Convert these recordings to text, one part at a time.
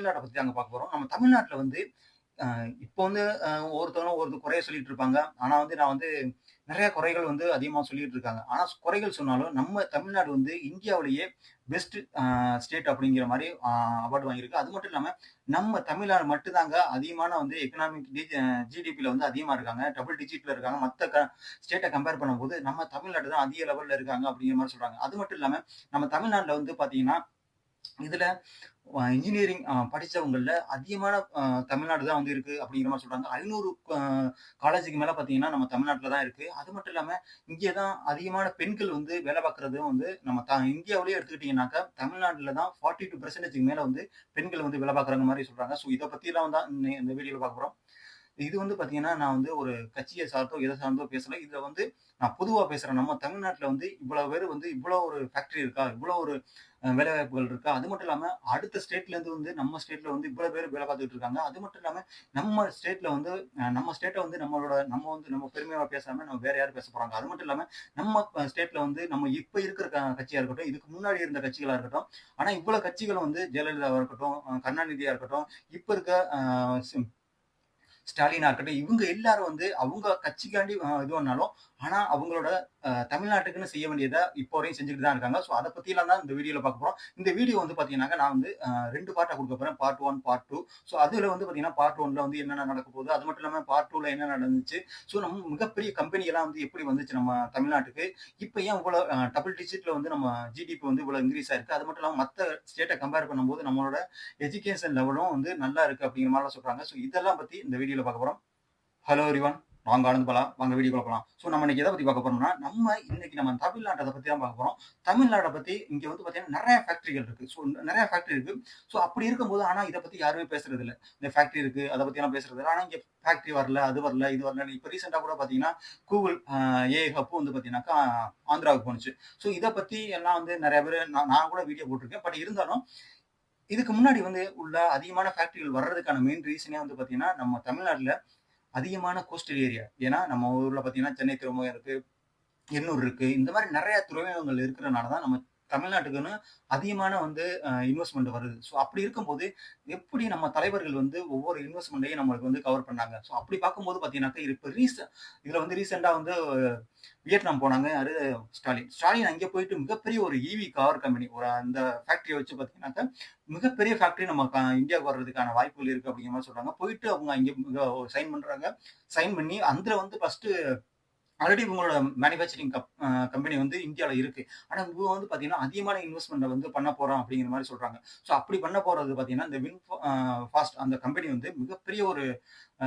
தமிழ்நாட்ட பத்தி தாங்க பார்க்க போறோம். நம்ம தமிழ்நாட்டுல வந்து அ இப்போ வந்து ஒவ்வொருத்தவங்களும் ஒரு குறைய சொல்லிட்டு இருப்பாங்க. ஆனா வந்து நான் வந்து நெறைய குறைகள் வந்து அதிகமா சொல்லிட்டு இருக்காங்க. ஆனா குறைகள் சொன்னாலும் நம்ம தமிழ்நாடு வந்து இந்தியாவிலேயே பெஸ்ட் ஸ்டேட் அப்படிங்கிற மாரி அவார்ட் வாங்கியிருக்கு. அது மட்டும் இல்லாம நம்ம தமிழ்நாடு மட்டும் தாங்க அதிகமான வந்து எக்கனாமிக் ஜிடிபில வந்து அதிகமா இருக்காங்க. டபுள் டிஜிட்ல இருக்காங்க. மத்த ஸ்டேட்ட கம்பேர் பண்ணும்போது நம்ம தமிழ்நாடு தான் அதிக லெவல்ல இருக்காங்க அப்படிங்கிற மாரி சொல்றாங்க. அது மட்டும் இல்லாம நம்ம தமிழ்நாட்டுல வந்து பார்த்தீங்கன்னா, இதுல இன்ஜினியரிங் படிச்சவங்கள்ல அதிகமான தமிழ்நாடு தான் வந்து இருக்கு அப்படிங்கிற மாரி சொல்றாங்க. 500 காலேஜுக்கு மேல பார்த்தீங்கன்னா, நம்ம தமிழ்நாட்டுல தான் இருக்கு. அது மட்டும் இல்லாம இங்கே தான் அதிகமான பெண்கள் வந்து வேலை பார்க்கிறதும் வந்து நம்ம இந்தியாவிலேயே எடுத்துக்கிட்டீங்கன்னாக்கா, தமிழ்நாட்டுல தான் 42% மேல வந்து பெண்கள் வந்து வேலை பார்க்குறாங்க மாரி சொல்றாங்க. ஸோ இத பத்திலாம் தான் இந்த வீடியோல பார்க்க போறோம். இது வந்து பார்த்தீங்கன்னா, நான் வந்து ஒரு கட்சிய சார்ந்தோ, எத சார்ந்தோ பேசல. இதுல வந்து நான் பொதுவா பேசுறேன். நம்ம தமிழ்நாட்டுல வந்து இவ்வளவு பேரு வந்து இவ்வளோ ஒரு ஃபேக்டரி இருக்கா? இவ்வளோ ஒரு வேலைவாய்ப்புகள் இருக்கா? அது மட்டும் இல்லாம அடுத்த ஸ்டேட்லேருந்து வந்து நம்ம ஸ்டேட்ல வந்து இவ்வளோ பேர் வேலை பார்த்துட்டு இருக்காங்க. அது மட்டும் இல்லாம நம்ம ஸ்டேட்ல வந்து நம்ம ஸ்டேட்ட வந்து நம்ம பெருமையா பேசாம நம்ம வேற யாரும் பேச போறாங்க. அது மட்டும் இல்லாம நம்ம ஸ்டேட்ல வந்து நம்ம இப்ப இருக்கிற கட்சியா இருக்கட்டும், இதுக்கு முன்னாடி இருந்த கட்சிகளா இருக்கட்டும், ஆனா இவ்வளோ கட்சிகளும் வந்து ஜெயலலிதாவா இருக்கட்டும், கருணாநிதியா இருக்கட்டும், இப்ப இருக்க ஸ்டாலினா இருக்கட்டும், இவங்க எல்லாரும் வந்து அவங்க கட்சிக்காண்டி இது பண்ணாலும், ஆனா அவங்களோட தமிழ்நாட்டுக்குன்னு செய்ய வேண்டியத இப்போ வரையும் செஞ்சுட்டு தான் இருக்காங்க. ஸோ அத பத்திலாம் தான் இந்த வீடியோல பார்க்க போறோம். இந்த வீடியோ வந்து பார்த்தீங்கன்னாக்க, நான் வந்து 2 பார்ட்டா குடுக்க போறேன். Part 1, part 2. ஸோ அதுல வந்து பார்த்தீங்கன்னா, பார்ட் 1ல வந்து என்னென்ன நடக்க போகுது, அது மட்டும் இல்லாம பார்ட் 2ல என்ன நடந்துச்சு, ஸோ நம்ம மிகப்பெரிய கம்பெனிலாம் வந்து எப்படி வந்துச்சு நம்ம தமிழ்நாட்டுக்கு, இப்ப ஏன் இவ்வளோ டபுள் டிஜிட்ல வந்து நம்ம ஜிடிபி வந்து இவ்வளோ இன்கிரீஸ் ஆயிருக்கு. அது மட்டும் இல்லாம மத்த ஸ்டேட்ட கம்பேர் பண்ணும்போது நம்மளோட எஜுகேஷன் லெவலும் வந்து நல்லா இருக்கு அப்படிங்கிற மாரிலாம் சொல்றாங்க. ஸோ இதெல்லாம் பத்தி இந்த வீடியோல பார்க்க போறோம். Hello everyone. நாங்க ஆனந்த் பாலா. வாங்க வீடியோக்குள்ள போலாம். ஸோ நம்ம இன்னைக்கு எத பத்தி பார்க்க போறோம்னா, நம்ம தமிழ்நாட்ட பத்தி தான் பார்க்க போறோம். தமிழ்நாட பத்தி இங்க வந்து பார்த்தீங்கன்னா நெறைய ஃபேக்டரிகள் இருக்கு. ஸோ நெறைய ஃபேக்டரி இருக்கு. ஸோ அப்படி இருக்கும்போது ஆனா இத பத்தி யாருமே பேசுறது இல்ல. இந்த ஃபேக்டரி இருக்கு. அத பத்திலாம் பேசுறது இல்ல. ஆனா இங்க ஃபேக்டரி வரல, அது வரல, இது வரலன்னு இப்ப ரீசென்ட்டா கூட பார்த்தீங்கன்னா, கூகுள் ஏஐ ஹப் வந்து பார்த்தீங்கன்னாக்கா ஆந்திராவுக்கு போணுச்சு. ஸோ இத பத்தி எல்லாம் வந்து நெறைய பேரு நான் கூட வீடியோ போட்டிருக்கேன். பட் இருந்தாலும் இதுக்கு முன்னாடி வந்து உள்ள அதிகமான ஃபேக்டரிகள் வர்றதுக்கான மெயின் ரீசனே வந்து பார்த்தீங்கன்னா, நம்ம தமிழ்நாட்டுல அதிகமான கோஸ்டல் ஏரியா. ஏன்னா, நம்ம ஊர்ல பார்த்தீங்கன்னா, சென்னை துறைமுகம் இருக்கு, எண்ணூர் இருக்கு. இந்த மாரி நெறைய துறைமுகங்கள் இருக்கிறனால தான் நம்ம தமிழ்நாட்டுக்குன்னு அதிகமான வந்து இன்வெஸ்ட்மென்ட் வருது. ஸோ அப்படி இருக்கும்போது, எப்படி நம்ம தலைவர்கள் வந்து ஒவ்வொரு இன்வெஸ்ட்மென்ட்டையும் நம்மளுக்கு வந்து கவர் பண்ணாங்க. ஸோ அப்படி பார்க்கும்போது பார்த்தீங்கன்னாக்கா, இதுல வந்து ரீசென்ட்டா வந்து வியட்நாம் போனாங்க யாரு? ஸ்டாலின். ஸ்டாலின் அங்கே போயிட்டு மிகப்பெரிய ஒரு ஈவி கார் கம்பெனி ஒரு அந்த ஃபேக்டரிய வச்சு பார்த்தீங்கன்னாக்கா, மிகப்பெரிய ஃபேக்டரி நம்ம இந்தியாவுக்கு வர்றதுக்கான வாய்ப்புகள் இருக்கு அப்படிங்கிற மாரி சொல்றாங்க. போயிட்டு அவங்க அங்கே சைன் பண்றாங்க. சைன் பண்ணி அதுல வந்து ஃபர்ஸ்ட் ஆல்ரெடி இவங்களோட மேனுஃபேக்சரிங் கம்பெனி வந்து இந்தியால இருக்கு. ஆனா இவங்க வந்து பார்த்தீங்கன்னா, அதிகமான இன்வெஸ்ட்மென்ட்ட வந்து பண்ண போறோம் அப்படிங்கிற மாரி சொல்றாங்க. ஸோ அப்படி பண்ண போறது பார்த்தீங்கன்னா, இந்த ஃபாஸ்ட் அந்த கம்பெனி வந்து மிகப்பெரிய ஒரு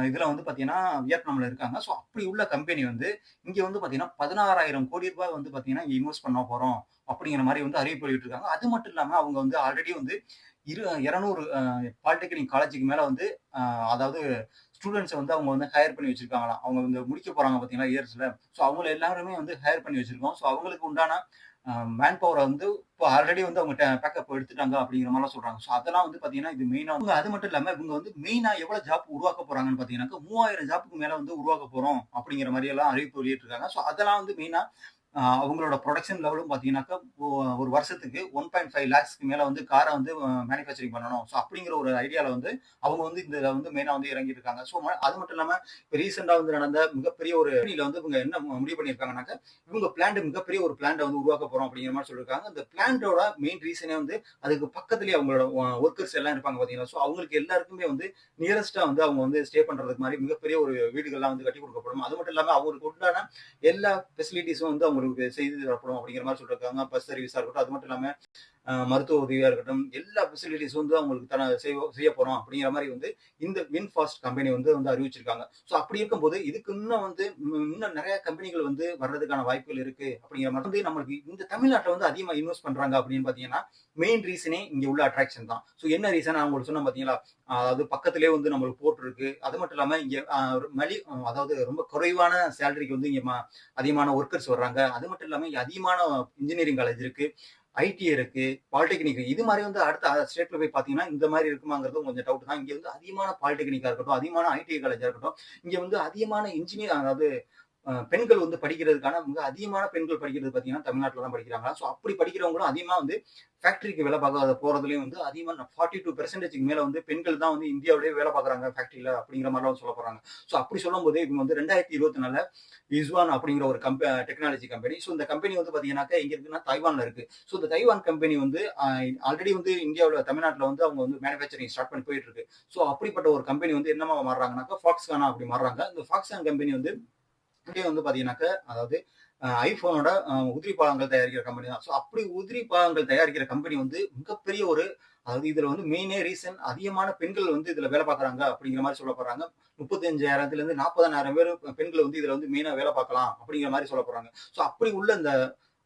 இதுல வந்து பார்த்தீங்கன்னா, வியட்நாம்ல இருக்காங்க. ஸோ அப்படி உள்ள கம்பெனி வந்து இங்க வந்து பார்த்தீங்கன்னா, ரூ. 16,000 கோடி வந்து பார்த்தீங்கன்னா, இங்க இன்வெஸ்ட் பண்ண போறோம். அப்படிங்கிற மாரி வந்து அறிவிப்பு வெளியிட்டிருக்காங்க. அது மட்டும் இல்லாம அவங்க வந்து ஆல்ரெடி வந்து 200 பாலிடெக்னிக் காலேஜுக்கு மேல வந்து அ அதாவது ஸ்டூடண்ட்ஸ வந்து அவங்க வந்து ஹையர் பண்ணி வச்சிருக்காங்களாம். அவங்க வந்து முடிக்க போறாங்க பார்த்தீங்களா இயர்ஸ்ல. ஸோ அவங்கள எல்லாருமே வந்து ஹையர் பண்ணி வச்சிருக்கோம். ஸோ அவங்களுக்கு உண்டான மேன் பவர வந்து இப்போ ஆல்ரெடி வந்து அவங்க பேக்கப் எடுத்துட்டாங்க அப்படிங்கிற மாரிலாம் சொல்றாங்க. ஸோ அதெல்லாம் வந்து பார்த்தீங்கன்னா, இது மெயினா அது மட்டும் இல்லாம இவங்க வந்து மெயினா எவ்வளவு ஜாப் உருவாக்க போறாங்கன்னு பார்த்தீங்கன்னாக்கா, 3000 ஜாப்க்கு மேல வந்து உருவாக்க போறோம் அப்படிங்கிற மாரி எல்லாம் அறிவிப்பு வெளியிட்டிருக்காங்க. ஸோ அதெல்லாம் வந்து மெயினா அவங்களோட புரொடக்ஷன் லெவலும் பார்த்தீங்கன்னாக்கா, ஒரு வருஷத்துக்கு 1.5 லேக்ஸ்க்கு மேல வந்து கார வந்து மேனுஃபேக்சரிங் பண்ணணும். ஸோ அப்படிங்கிற ஒரு ஐடியால வந்து அவங்க வந்து இதுல வந்து மெயினா வந்து இறங்கியிருக்காங்க. ஸோ அது மட்டும் இல்லாம இப்ப ரீசென்ட்டா வந்து நடந்த மிகப்பெரிய ஒரு கம்பெனில வந்து இவங்க என்ன முடிவு பண்ணியிருக்காங்கன்னாக்கா, இவங்க மிகப்பெரிய ஒரு பிளான்ட்ட வந்து உருவாக்க போறோம் அப்படிங்கிற மாரி சொல்லியிருக்காங்க. அந்த பிளான்ட்டோட மெயின் ரீசனே வந்து அதுக்கு பக்கத்திலேயே அவங்களோட வொர்க்கர்ஸ் எல்லாம் இருப்பாங்க பார்த்தீங்களா? ஸோ அவங்களுக்கு எல்லாருக்குமே வந்து நியரஸ்ட்டா வந்து அவங்க வந்து ஸ்டே பண்றதுக்கு மாரி மிகப்பெரிய ஒரு வீடுகள்லாம் வந்து கட்டிக் கொடுக்கப்படும். அது மட்டும் இல்லாம அவங்களுக்கு உண்டான எல்லா ஃபெசிலிட்டீஸும் வந்து அவங்களுக்கு செய்து தரப்படும் அப்படிங்கிற மாரி சொல்லியிருக்காங்க. பஸ் சர்வீஸா இருக்கட்டும், அது மட்டும் இல்லாம மருத்துவ உதவியா இருக்கட்டும், எல்லா ஃபெசிலிட்டீஸும் வந்து அவங்களுக்கு செய்ய போறோம் அப்படிங்கிற மாரி வந்து இந்த வின்ஃபாஸ்ட் கம்பெனி வந்து அறிவிச்சிருக்காங்க. ஸோ அப்படி இருக்கும்போது இதுக்கு இன்னும் வந்து இன்னும் நெறைய கம்பெனிகள் வந்து வர்றதுக்கான வாய்ப்புகள் இருக்கு அப்படிங்கிற மாரி வந்து நம்மளுக்கு இந்த தமிழ்நாட்டுல வந்து அதிகமா இன்வெஸ்ட் பண்றாங்க அப்படின்னு பார்த்தீங்கன்னா, மெயின் ரீசனே இங்க உள்ள அட்ராக்ஷன் தான். ஸோ என்ன ரீசன் நான் உங்களுக்கு சொன்னேன் பார்த்தீங்களா? அதாவது பக்கத்திலேயே வந்து நம்மளுக்கு போர்ட் இருக்கு. அது மட்டும் இல்லாம இங்க அதாவது ரொம்ப குறைவான சேலரிக்கு வந்து இங்க அதிகமான ஒர்க்கர்ஸ் வர்றாங்க. அது மட்டும் இல்லாம இங்க அதிகமான இன்ஜினியரிங் காலேஜ் இருக்கு. ஐடி இருக்கு, பாலிடெக்னிக் இது மாரி வந்து அடுத்த ஸ்டேட்ல போய் பார்த்தீங்கன்னா, இந்த மாரி இருக்குமாங்கிறதும் கொஞ்சம் டவுட் தான். இங்க வந்து அதிகமான பாலிடெக்னிக்கா இருக்கட்டும், அதிகமான ஐடி காலேஜா இருக்கட்டும், இங்க வந்து அதிகமான இன்ஜினியர் அதாவது பெண்கள் வந்து படிக்கிறதுக்கான மிக அதிகமான பெண்கள் படிக்கிறது பார்த்தீங்கன்னா தமிழ்நாட்டில் தான் படிக்கிறாங்க. ஸோ அப்படி படிக்கிறவங்களும் அதிகமாக வந்து ஃபேக்டரிக்கு வேலை பார்க்க போறதுலயும் வந்து அதிகமாக 42% மேல வந்து பெண்கள் தான் வந்து இந்தியாவிலேயே வேலை பார்க்குறாங்க ஃபேக்டரியில அப்படிங்கிற மாதிரிலாம் சொல்ல போறாங்க. ஸோ அப்படி சொல்லும்போது இவங்க வந்து 2024 இஸ்வான் அப்படிங்கிற ஒரு டெக்னாலஜி கம்பெனி. ஸோ இந்த கம்பெனி வந்து பார்த்தீங்கன்னாக்கா எங்க இருக்குன்னா தைவான்ல இருக்கு. ஸோ இந்த தைவான் கம்பெனி வந்து ஆல்ரெடி வந்து இந்தியாவில் தமிழ்நாட்டில் வந்து அவங்க வந்து மேனுஃபேக்சரிங் ஸ்டார்ட் பண்ணி போயிட்டு இருக்கு. ஸோ அப்படிப்பட்ட ஒரு கம்பெனி வந்து என்னமா மாறுறாங்கனாக்கா ஃபாக்ஸ்கானா அப்படி மாறுறாங்க. இந்த ஃபாக்ஸ்கான் கம்பெனி வந்து இங்கே வந்து பாத்தீங்கன்னாக்க அதாவது ஐபோனோட உதிரி பாகங்கள் தயாரிக்கிற கம்பெனி தான். ஸோ அப்படி உதிரி பாகங்கள் தயாரிக்கிற கம்பெனி வந்து மிகப்பெரிய ஒரு அதாவது இதுல வந்து மெயினே ரீசன் அதிகமான பெண்கள் வந்து இதுல வேலை பார்க்குறாங்க அப்படிங்கிற மாதிரி சொல்ல போறாங்க. 35,000 இருந்து 40,000 பேர் பெண்கள் வந்து இதுல வந்து மெயினா வேலை பார்க்கலாம் அப்படிங்கிற மாதிரி சொல்ல போறாங்க. ஸோ அப்படி உள்ள இந்த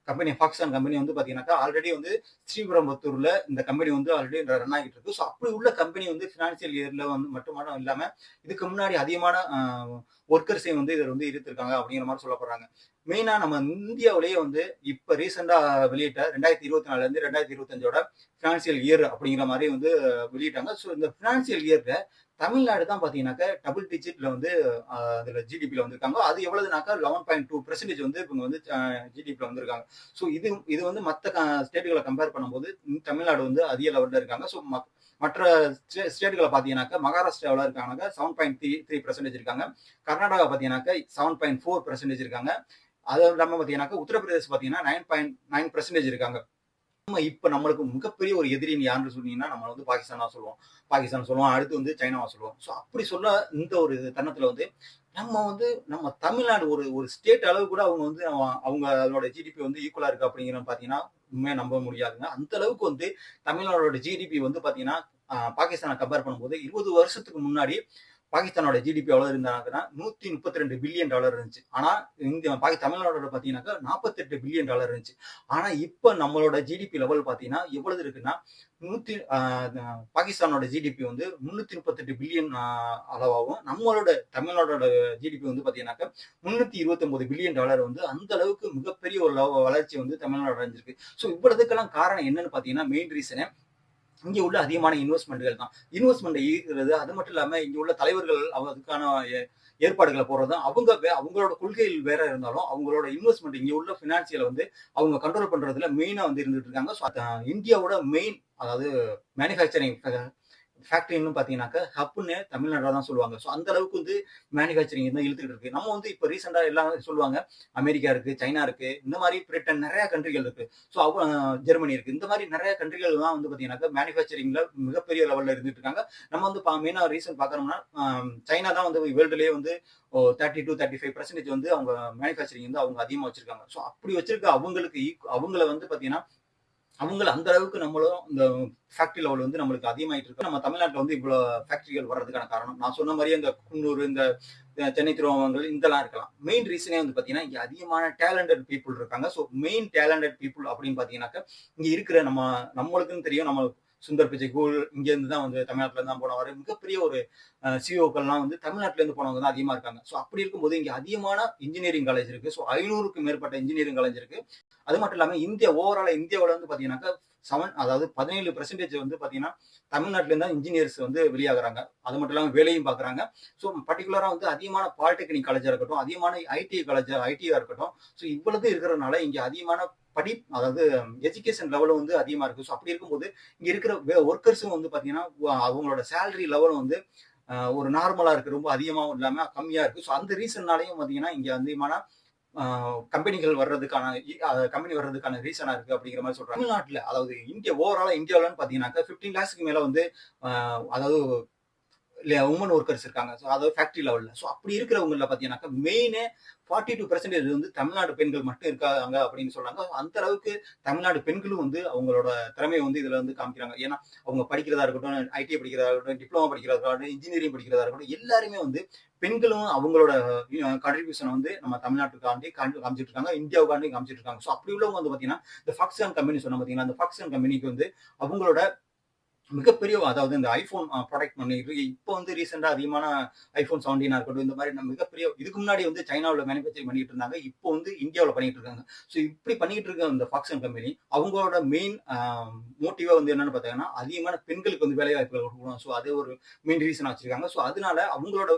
கம்பெனி ஃபாக்ஸான் கம்பெனி வந்து பாத்தீங்கன்னாக்கா ஆல்ரெடி வந்து ஸ்ரீபெரும்புத்தூர்ல இந்த கம்பெனி வந்து ஆல்ரெடி ரன் ஆகிட்டு இருக்கு. ஸோ அப்படி உள்ள கம்பெனி வந்து பினான்சியல் இயர்ல வந்து மட்டும் இல்லாம இதுக்கு முன்னாடி அதிகமான ஒர்க்கர்ஸையும் வந்து இதில் வந்து இருந்திருக்காங்க அப்படிங்கிற மாதிரி சொல்ல போறாங்க. மெயினா நம்ம இந்தியாவிலேயே வந்து இப்ப ரீசெண்டா வெளியிட்ட 2024 இருந்து 2025 பினான்சியல் இயர் அப்படிங்கிற மாதிரி வந்து வெளியிட்டாங்க. ஸோ இந்த பினான்சியல் இயர்ல தமிழ்நாடு தான் பாத்தீங்கன்னாக்கா டபுள் டிஜிட்ல வந்து அதுல ஜிடிபில வந்திருக்காங்க. அது எவ்வளவுனாக்கா 11.2% வந்து இவங்க வந்து ஜிடிபில வந்திருக்காங்க. ஸோ இது வந்து மற்ற ஸ்டேட்டுகளை கம்பேர் பண்ணும்போது தமிழ்நாடு வந்து அதிக லெவல்ல இருக்காங்க. ஸோ மற்ற ஸ்டேட்டுகளை பார்த்தீங்கன்னாக்கா மகாராஷ்டிராவில் இருக்காங்க 7.3% இருக்காங்க. கர்நாடகா பார்த்தீங்கன்னாக்கா 7.4% இருக்காங்க. அது இல்லாமல் பார்த்தீங்கன்னாக்கா உத்தரப்பிரதேசம் பார்த்தீங்கன்னா 9.9% இருக்காங்க. இப்ப நம்மளுக்கு மிகப்பெரிய ஒரு எதிரின்னு யாருன்னு சொன்னீங்கன்னா நம்ம வந்து பாகிஸ்தானா சொல்லுவோம். பாகிஸ்தான் சொல்லுவோம். அடுத்து வந்து சைனாவா சொல்லுவோம். ஸோ அப்படி சொல்ல இந்த ஒரு தருணத்துல வந்து நம்ம தமிழ்நாடு ஒரு ஒரு ஸ்டேட் அளவு கூட அவங்க வந்து அவங்க அதோட ஜிடிபி வந்து ஈக்குவலா இருக்கு அப்படிங்கிற பாத்தீங்கன்னா உண்மையா நம்ப முடியாதுங்க. அந்த அளவுக்கு வந்து தமிழ்நாடோட ஜிடிபி வந்து பாத்தீங்கன்னா பாகிஸ்தானை கம்பேர் பண்ணும்போது 20 வருஷத்துக்கு முன்னாடி பாகிஸ்தானோட ஜிடிபி எவ்வளவு இருந்தாங்கன்னா $132 பில்லியன் இருந்துச்சு. ஆனா தமிழ்நாடோட பாத்தீங்கன்னாக்கா $48 பில்லியன் இருந்துச்சு. ஆனா இப்ப நம்மளோட ஜிடிபி லெவல் பாத்தீங்கன்னா எவ்வளவு இருக்குன்னா பாகிஸ்தானோட ஜிடிபி வந்து 338 பில்லியன் அளவாகவும் நம்மளோட தமிழ்நாடோட ஜிடிபி வந்து பாத்தீங்கன்னாக்கா $329 பில்லியன் வந்து அந்த அளவுக்கு மிகப்பெரிய ஒரு வளர்ச்சி வந்து தமிழ்நாடு அடைஞ்சிருக்கு. ஸோ இவ்வளவுக்கெல்லாம் காரணம் என்னன்னு பாத்தீங்கன்னா மெயின் ரீசனே இங்க உள்ள அதிகமான இன்வெஸ்ட்மெண்ட்கள் தான். இன்வெஸ்ட்மெண்ட் ஈர்க்கிறது அது மட்டும் இல்லாம இங்க உள்ள தலைவர்கள் அதுக்கான ஏற்பாடுகளை போடுறது அவங்களோட கொள்கைகள் வேற இருந்தாலும் அவங்களோட இன்வெஸ்ட்மெண்ட் இங்க உள்ள பினான்சியலை வந்து அவங்க கண்ட்ரோல் பண்றதுல மெயினா வந்து இருந்துட்டு இருக்காங்க. இந்தியாவோட மெயின் அதாவது மேனுஃபேக்சரிங் ஃபேக்டரின்னு பாத்தீங்கன்னாக்கா ஹப்னு தமிழ்நாடுல தான் சொல்லுவாங்க. ஸோ அந்த அளவுக்கு வந்து மேனுஃபேக்சரிங் தான் இழுத்துட்டு இருக்கு. நம்ம வந்து இப்போ ரீசெண்டா எல்லாம் சொல்லுவாங்க அமெரிக்கா இருக்கு, சைனா இருக்கு, இந்த மாதிரி பிரிட்டன் நிறைய கண்ட்ரிகள் இருக்கு. ஸோ ஜெர்மனி இருக்கு. இந்த மாதிரி நிறைய கண்ட்ரிகள் தான் வந்து பாத்தீங்கன்னாக்கா மேனுஃபேக்சரிங்ல மிகப்பெரிய லெவல்ல இருந்துட்டு இருக்காங்க. நம்ம வந்து மெயினா ரீசன் பாக்கணும்னா சைனா தான் வந்து வேர்ல்டுலயே வந்து 30-35% வந்து அவங்க மேனுஃபேக்சரிங் வந்து அவங்க அதிகமா வச்சிருக்காங்க. ஸோ அப்படி வச்சிருக்க அவங்கள வந்து பாத்தீங்கன்னா அவங்கள அந்த அளவுக்கு நம்மளும் இந்த ஃபேக்டரி லெவல் வந்து நம்மளுக்கு அதிகமாயிட்டு இருக்கு. நம்ம தமிழ்நாட்டில் வந்து இவ்வளவு ஃபேக்டரிகள் வர்றதுக்கான காரணம் நான் சொன்ன மாதிரியே இந்த குன்னூர், இந்த சென்னை திருவாங்கல் இதெல்லாம் இருக்கலாம். மெயின் ரீசனே வந்து பாத்தீங்கன்னா இங்க அதிகமான டேலண்டட் பீப்புள் இருக்காங்க. ஸோ மெயின் டேலண்டட் பீப்புள் அப்படின்னு பாத்தீங்கன்னாக்கா இங்க இருக்கிற நம்மளுக்குன்னு தெரியும். நம்ம சுந்தர் பிச்சை கோல் இங்க இருந்து தான் வந்து தமிழ்நாட்டுல இருந்து தான் போனவர். மிகப்பெரிய ஒரு சிஓக்கள்லாம் வந்து தமிழ்நாட்டுல இருந்து போனவங்க தான் அதிகமா இருக்காங்க. ஸோ அப்படி இருக்கும்போது இங்க அதிகமான இன்ஜினியரிங் காலேஜ் இருக்கு. ஸோ 500க்கும் மேற்பட்ட இன்ஜினியரிங் காலேஜ் இருக்கு. அது மட்டும் இல்லாம இந்தியாவோட வந்து பாத்தீங்கன்னாக்கா அதாவது 17% வந்து பாத்தீங்கன்னா தமிழ்நாட்டுல இருந்தா இன்ஜினியர்ஸ் வந்து வெளியாகிறாங்க. அது மட்டும் இல்லாம வேலையும் பாக்குறாங்க. ஸோ பர்டிகுலரா வந்து அதிகமான பாலிடெக்னிக் காலேஜா இருக்கட்டும், அதிகமான ஐடியா இருக்கட்டும். ஸோ இவ்வளவு இருக்கிறதுனால இங்க அதிகமான அதாவது எஜுகேஷன் லெவலும் வந்து அதிகமா இருக்கு. ஸோ அப்படி இருக்கும்போது இங்க இருக்கிற ஒர்க்கர்ஸும் வந்து பாத்தீங்கன்னா அவங்களோட சேலரி லெவலும் வந்து ஒரு நார்மலா இருக்கு. ரொம்ப அதிகமாகவும் இல்லாம கம்மியா இருக்கு. ஸோ அந்த ரீசன்னாலையும் பாத்தீங்கன்னா இங்க அதிகமான கம்பெனி வர்றதுக்கான ரீசனா இருக்கு அப்படிங்கிற மாதிரி சொல்றாங்க. தமிழ்நாட்டுல அதாவது இந்தியாவிலன்னு பாத்தீங்கன்னாக்கா 15 லேக்ஸ்க்கு மேல வந்து அதாவது உமன் ஒர்க்கர்ஸ் இருக்காங்க. அதாவது ஃபேக்டரி லெவல்ல. ஸோ அப்படி இருக்கிறவங்கள பாத்தீங்கன்னாக்கா மெயினே 42% வந்து தமிழ்நாடு பெண்கள் மட்டும் இருக்காங்க அப்படின்னு சொல்றாங்க. அந்த அளவுக்கு தமிழ்நாடு பெண்களும் வந்து அவங்களோட திறமையை வந்து இதுல வந்து காமிக்கிறாங்க. ஏன்னா அவங்க படிக்கிறதா இருக்கட்டும், ஐடி படிக்கிறதா இருக்கட்டும், டிப்ளமா படிக்கிறதா இருக்கட்டும், இன்ஜினியரிங் படிக்கிறதா இருக்கட்டும், எல்லாருமே வந்து பெண்களும் அவங்களோட கான்ட்ரிபியூஷனை வந்து நம்ம தமிழ்நாட்டுக்காண்டி காமிச்சிட்டு இருக்காங்க, இந்தியாவுக்காண்டி காமிச்சிட்டு இருக்காங்க. ஸோ அப்படி உள்ளவங்க வந்து பாத்தீங்கன்னா இந்த ஃபாக்ஸ்கான் கம்பெனி சொன்ன பாத்தீங்கன்னா அந்த ஃபாக்ஸ்கான் கம்பெனிக்கு வந்து அவங்களோட மிகப்பெரிய அதாவது இந்த ஐபோன் ப்ராடக்ட் பண்ணிட்டு இப்போ வந்து ரீசெண்டா அதிகமான ஐபோன் 17 இருக்கட்டும், இந்த மாதிரி மிகப்பெரிய இதுக்கு முன்னாடி வந்து சைனாவில் மேனுஃபேக்சரிங் பண்ணிட்டு இருந்தாங்க. இப்போ வந்து இந்தியாவில் பண்ணிட்டு இருக்காங்க. ஸோ இப்படி பண்ணிட்டு இருக்க இந்த ஃபாக்ஸன் கம்பெனி அவங்களோட மெயின் மோட்டிவா வந்து என்னன்னு பார்த்தீங்கன்னா அதிகமான பெண்களுக்கு வந்து வேலை வாய்ப்புகள் கொடுக்கணும். ஸோ அது ஒரு மெயின் ரீசனா வச்சிருக்காங்க. ஸோ அதனால அவங்களோட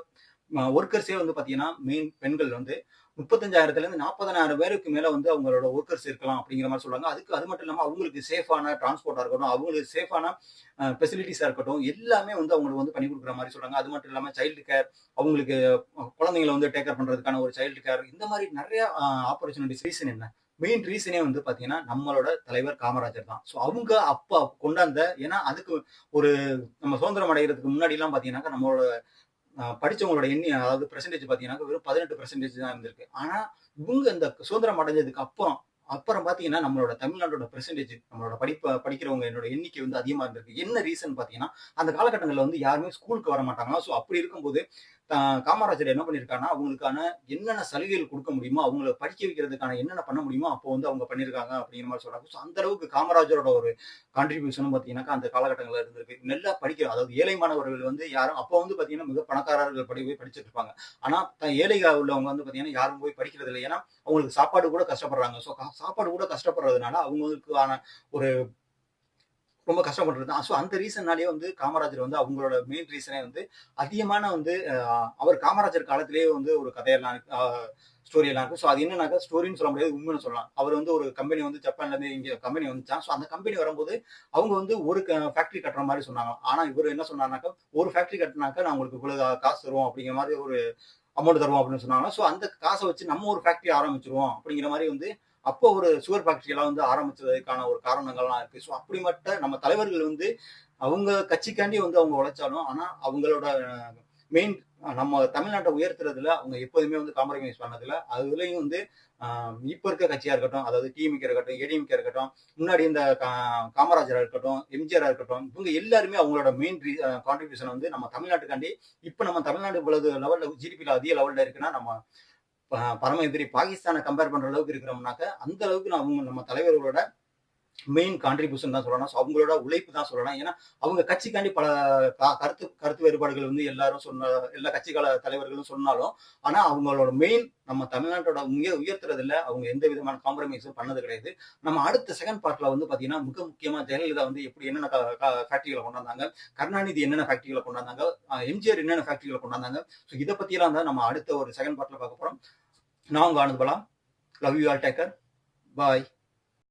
ஒர்க்கர்ஸே வந்து பாத்தீங்கன்னா மெயின் பெண்கள் வந்து 35,000த்துல இருந்து 40,000 பேருக்கு மேல வந்து அவங்களோட ஒர்க்கர்ஸ் இருக்கலாம் அப்படிங்கிற மாதிரி சொல்றாங்க. அது மட்டும் இல்லாம அவங்களுக்கு சேஃபான டிரான்ஸ்போர்ட்டா இருக்கட்டும், அவங்களுக்கு சேஃபான ஃபெசிலிட்டிஸா இருக்கட்டும், எல்லாமே வந்து அவங்களுக்கு வந்து பண்ணி குடுக்குற மாரி சொல்றாங்க. அது மட்டும் இல்லாம சைல்டு கேர், அவங்களுக்கு குழந்தைங்கள வந்து டேக் கேர் பண்றதுக்கான ஒரு சைல்டு கேர், இந்த மாரி நெறைய ஆப்பர்ச்சுனிட்டீஸ். ரீசன் என்ன? மெயின் ரீசனே வந்து பார்த்தீங்கன்னா, நம்மளோட தலைவர் காமராஜர் தான். அவங்க அப்ப கொண்டாந்த ஏன்னா அதுக்கு ஒரு நம்ம சுதந்திரம் அடையறதுக்கு முன்னாடிலாம் பார்த்தீங்கன்னாக்கா, நம்மளோட படிச்சவங்களோட அதாவது பெர்சன்டேஜ் பார்த்தீங்கன்னா, வெறும் 18% தான் இருந்திருக்கு. ஆனா, இவங்க இந்த சுதந்திரம் அடைஞ்சதுக்கு அப்புறம் அப்புறம் பார்த்தீங்கன்னா, நம்மளோட தமிழ்நாட்டோட பெர்சன்டேஜ் நம்மளோட படிக்கிறவங்க என்னோட எண்ணிக்கை வந்து அதிகமா இருந்திருக்கு. என்ன ரீசன் பார்த்தீங்கன்னா, அந்த காலகட்டங்கள்ல வந்து யாருமே ஸ்கூலுக்கு வர மாட்டாங்களாம். ஸோ அப்படி இருக்கும்போது, காமராஜர் என்ன பண்ணியிருக்காருன்னா, அவங்களுக்கான என்னென்ன சலுகைகள் குடுக்க முடியுமோ, அவங்கள படிக்க வைக்கிறதுக்கான என்னென்ன பண்ண முடியுமோ, அப்போ வந்து அவங்க பண்ணியிருக்காங்க அப்படிங்கிற மாரி சொல்றாங்க. ஸோ அந்த அளவுக்கு காமராஜரோட ஒரு கான்ட்ரிபியூஷனும் பார்த்தீங்கன்னாக்கா, அந்த காலகட்டங்கள்ல இருந்திருக்கு. நல்லா அதாவது ஏழை மாணவர்கள் வந்து யாரும் அப்போ வந்து பார்த்தீங்கன்னா, மிக பணக்காரர்கள் போய் படிச்சுட்டு இருப்பாங்க. ஆனா, ஏழையா உள்ளவங்க வந்து பார்த்தீங்கன்னா, யாரும் போய் படிக்கிறது இல்ல. ஏன்னா, அவங்களுக்கு சாப்பாடு கூட கஷ்டப்படுறாங்க. ஸோ சாப்பாடு கூட கஷ்டப்படுறதுனால, அவங்களுக்கான ஒரு ரொம்ப கஷ்டப்பட்டுருந்தான். ஸோ அந்த ரீசன்னாலேயே வந்து காமராஜர் வந்து அவங்களோட மெயின் ரீசனே வந்து அதிகமான வந்து அவர் காமராஜர் காலத்திலேயே வந்து ஒரு கதையெல்லாம் ஸ்டோரி எல்லாம் இருக்கு. ஸோ அது என்னன்னாக்கா ஸ்டோரின்னு சொல்ல முடியாது, உண்மைன்னு சொல்லலாம். அவர் வந்து ஒரு கம்பெனி வந்து ஜப்பான்லேருந்து இங்க கம்பெனி வந்துச்சான். ஸோ அந்த கம்பெனி வரும்போது அவங்க வந்து ஒரு ஃபேக்டரி கட்டுற மாதிரி சொன்னாங்க. ஆனா இவர் என்ன சொன்னார்னாக்கா, ஒரு ஃபேக்டரி கட்டினாக்கா நான் உங்களுக்கு இவ்வளவு காசு தருவோம் அப்படிங்கிற மாதிரி ஒரு அமௌண்ட் தருவோம் அப்படின்னு சொன்னாங்க. ஸோ அந்த காசை வச்சு நம்ம ஒரு ஃபேக்டரி ஆரம்பிச்சிருவோம் அப்படிங்கிற மாதிரி வந்து அப்போ ஒரு சுகர் ஃபேக்டரி எல்லாம் வந்து ஆரம்பிச்சதுக்கான ஒரு காரணங்கள்லாம் இருக்கு. ஸோ அப்படிப்பட்ட நம்ம தலைவர்கள் வந்து அவங்க கட்சிக்காண்டி வந்து அவங்க உழைச்சாலும், ஆனா அவங்களோட மெயின் நம்ம தமிழ்நாட்டை உயர்த்துறதுல அவங்க எப்போதுமே வந்து காம்ப்ரமைஸ் பண்ணதில்ல. அதுலயும் வந்து இப்ப இருக்க கட்சியா இருக்கட்டும், அதாவது டிஎம்கே இருக்கட்டும், ஏடிஎம்கே இருக்கட்டும், முன்னாடி இந்த காமராஜரா இருக்கட்டும், எம்ஜிஆரா இருக்கட்டும், இவங்க எல்லாருமே அவங்களோட மெயின் கான்ட்ரிபியூஷன் வந்து நம்ம தமிழ்நாட்டுக்காண்டி இப்ப நம்ம தமிழ்நாடு இவ்வளவு லெவல்ல ஜிடிபில அதிக லெவல்ல இருக்குன்னா நம்ம பரம எதிரி பாகிஸ்தானை கம்பேர் பண்ற அளவுக்கு இருக்கிறோம்னாக்க அந்த அளவுக்கு அவங்க நம்ம தலைவர்களோட மெயின் கான்ட்ரிபியூஷன் தான் சொல்லலாம். அவங்களோட உழைப்பு தான் சொல்லலாம். ஏன்னா அவங்க கட்சிக்காண்டி பல கருத்து கருத்து வேறுபாடுகள் வந்து எல்லாரும் எல்லா கட்சிகள தலைவர்களும் சொன்னாலும், ஆனா அவங்களோட மெயின் நம்ம தமிழ்நாட்டோட உயர்த்துறதுல அவங்க எந்த விதமான காம்ப்ரமைஸும் பண்ணது கிடையாது. நம்ம அடுத்த செகண்ட் பார்ட்ல வந்து பாத்தீங்கன்னா, மிக முக்கியமா ஜெயலலிதா வந்து எப்படி என்னென்ன ஃபேக்டரிகளை கொண்டாந்தாங்க, கருணாநிதி என்னென்ன ஃபேக்டரிகளை கொண்டாந்தாங்க, எம்ஜிஆர் என்னென்ன ஃபேக்டரிகளை கொண்டாந்தாங்க. ஸோ இதை பத்தியெல்லாம் தான் நம்ம அடுத்த ஒரு செகண்ட் பார்ட்ல பார்க்க போறோம். நான் உங்க Anand Bala. Love you all. Take care. Bye.